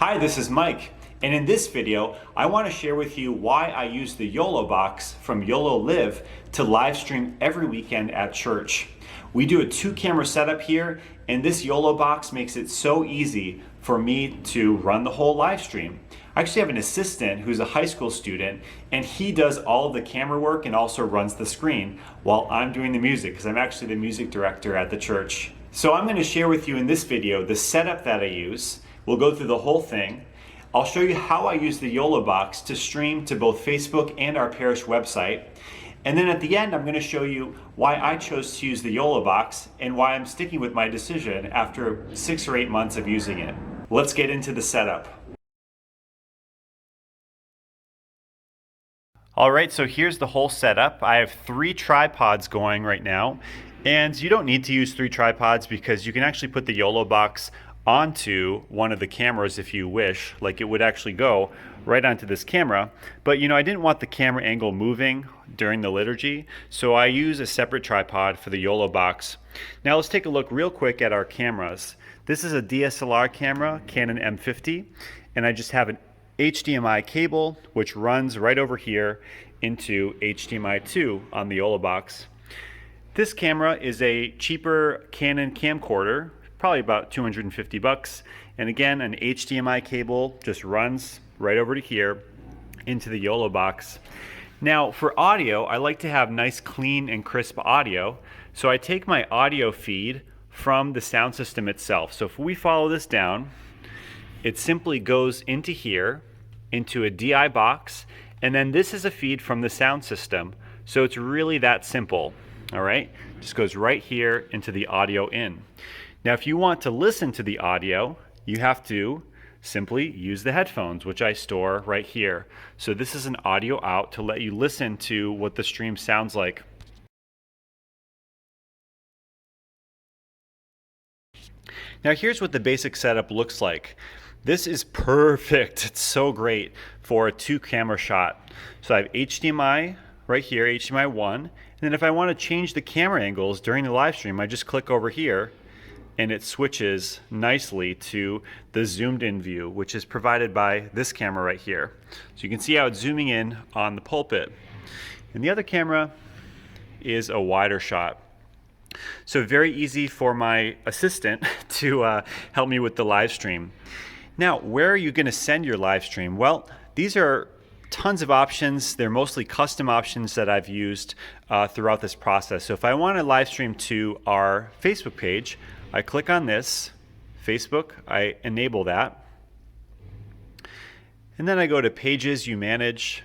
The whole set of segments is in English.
Hi, this is Mike, and in this video, I want to share with you why I use the YoloBox from Yolo Live to live stream every weekend at church. We do a 2-camera setup here, and this YoloBox makes it so easy for me to run the whole live stream. I actually have an assistant who's a high school student, and he does all of the camera work and also runs the screen while I'm doing the music, because I'm actually the music director at the church. So I'm going to share with you in this video the setup that I use. We'll go through the whole thing. I'll show you how I use the YoloBox to stream to both Facebook and our parish website. And then at the end, I'm going to show you why I chose to use the YoloBox and why I'm sticking with my decision after 6 or 8 months of using it. Let's get into the setup. All right, so here's the whole setup. I have 3 tripods going right now, and you don't need to use 3 tripods because you can actually put the YoloBox onto one of the cameras if you wish. Like, it would actually go right onto this camera. But I didn't want the camera angle moving during the liturgy, so I use a separate tripod for the YoloBox. Now let's take a look real quick at our cameras. This is a DSLR camera, Canon M50, and I just have an HDMI cable which runs right over here into HDMI 2 on the YoloBox. This camera is a cheaper Canon camcorder, probably about $250, and again, an HDMI cable just runs right over to here into the YoloBox. Now for audio, I like to have nice, clean and crisp audio, so I take my audio feed from the sound system itself. So if we follow this down, it simply goes into here, into a DI box, and then this is a feed from the sound system. So it's really that simple, all right? Just goes right here into the audio in. Now, if you want to listen to the audio, you have to simply use the headphones, which I store right here. So this is an audio out to let you listen to what the stream sounds like. Now, here's what the basic setup looks like. This is perfect. It's so great for a 2-camera shot. So I have HDMI right here, HDMI 1. And then if I want to change the camera angles during the live stream, I just click over here and it switches nicely to the zoomed in view, which is provided by this camera right here. So you can see how it's zooming in on the pulpit. And the other camera is a wider shot. So very easy for my assistant to help me with the live stream. Now, where are you going to send your live stream? Well, these are tons of options. They're mostly custom options that I've used throughout this process. So if I want to live stream to our Facebook page, I click on this, Facebook, I enable that. And then I go to Pages You Manage,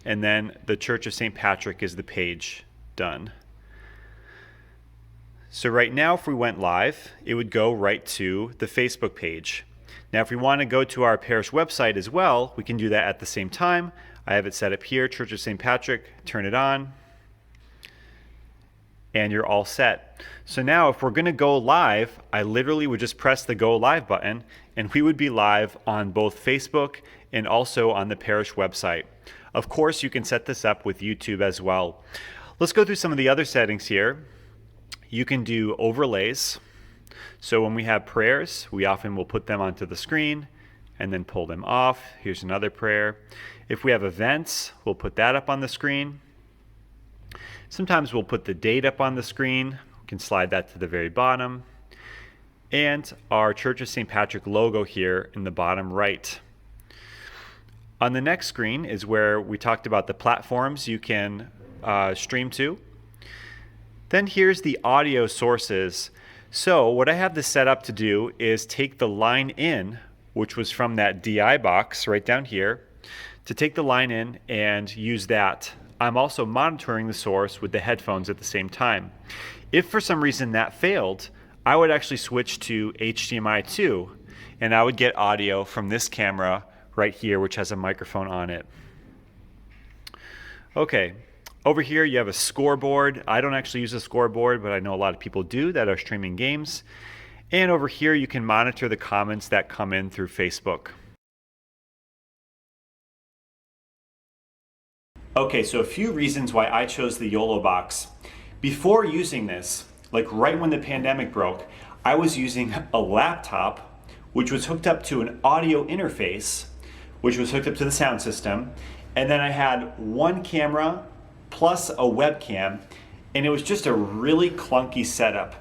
and then the Church of St. Patrick is the page. Done. So right now, if we went live, it would go right to the Facebook page. Now, if we want to go to our parish website as well, we can do that at the same time. I have it set up here, Church of St. Patrick, turn it on, and you're all set. So now if we're going to go live, I literally would just press the Go Live button, and we would be live on both Facebook and also on the parish website. Of course, you can set this up with YouTube as well. Let's go through some of the other settings here. You can do overlays. So when we have prayers, we often will put them onto the screen and then pull them off. Here's another prayer. If we have events, we'll put that up on the screen. Sometimes we'll put the date up on the screen. We can slide that to the very bottom. And our Church of St. Patrick logo here in the bottom right. On the next screen is where we talked about the platforms you can stream to. Then here's the audio sources. So what I have this set up to do is take the line in, which was from that DI box right down here, to take the line in and use that. I'm also monitoring the source with the headphones at the same time. If for some reason that failed, I would actually switch to HDMI 2, and I would get audio from this camera right here, which has a microphone on it. Okay. Over here you have a scoreboard. I don't actually use a scoreboard, but I know a lot of people do that are streaming games. And over here you can monitor the comments that come in through Facebook. Okay, so a few reasons why I chose the YoloBox. Before using this, like right when the pandemic broke, I was using a laptop which was hooked up to an audio interface, which was hooked up to the sound system. And then I had one camera plus a webcam, and it was just a really clunky setup.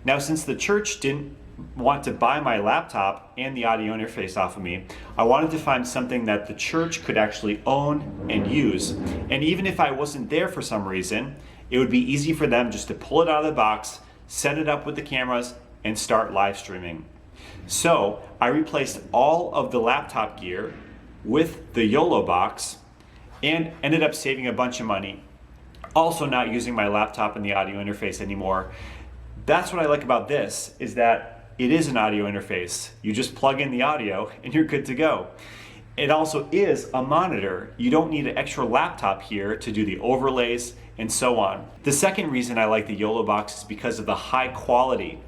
Now, since the church didn't want to buy my laptop and the audio interface off of me, I wanted to find something that the church could actually own and use. And even if I wasn't there for some reason, it would be easy for them just to pull it out of the box, set it up with the cameras, and start live streaming. So I replaced all of the laptop gear with the YoloBox and ended up saving a bunch of money. Also not using my laptop and the audio interface anymore. That's what I like about this, is that it is an audio interface. You just plug in the audio and you're good to go. It also is a monitor. You don't need an extra laptop here to do the overlays and so on. The second reason I like the YoloBox is because of the high quality.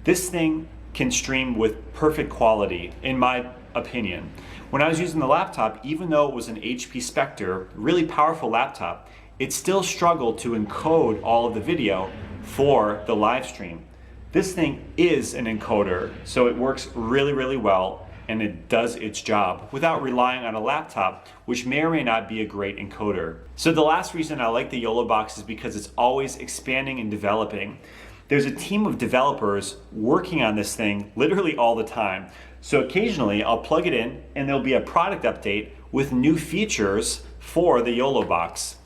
This thing can stream with perfect quality, in my opinion. When I was using the laptop, even though it was an HP Spectre, really powerful laptop, it still struggled to encode all of the video for the live stream. This thing is an encoder, so it works really, really well, and it does its job without relying on a laptop, which may or may not be a great encoder. So the last reason I like the YoloBox is because it's always expanding and developing. There's a team of developers working on this thing literally all the time. So occasionally I'll plug it in and there'll be a product update with new features for the YoloBox.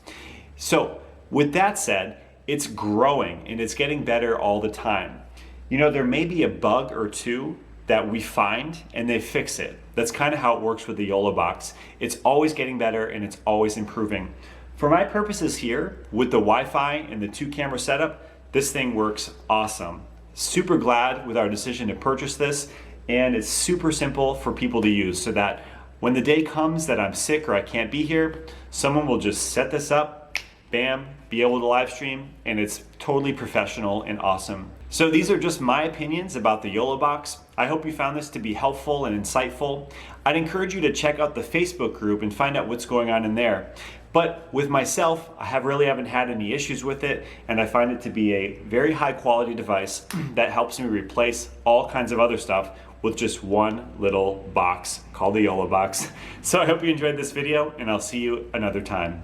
So with that said, it's growing and it's getting better all the time. You know, there may be a bug or two that we find and they fix it. That's kind of how it works with the YoloBox. It's always getting better and it's always improving. For my purposes here, with the Wi-Fi and the 2-camera setup, this thing works awesome. Super glad with our decision to purchase this, and it's super simple for people to use so that when the day comes that I'm sick or I can't be here, someone will just set this up, bam, be able to live stream, and it's totally professional and awesome. So these are just my opinions about the YoloBox. I hope you found this to be helpful and insightful. I'd encourage you to check out the Facebook group and find out what's going on in there. But with myself, I really haven't had any issues with it, and I find it to be a very high quality device that helps me replace all kinds of other stuff with just one little box called the YoloBox. So I hope you enjoyed this video, and I'll see you another time.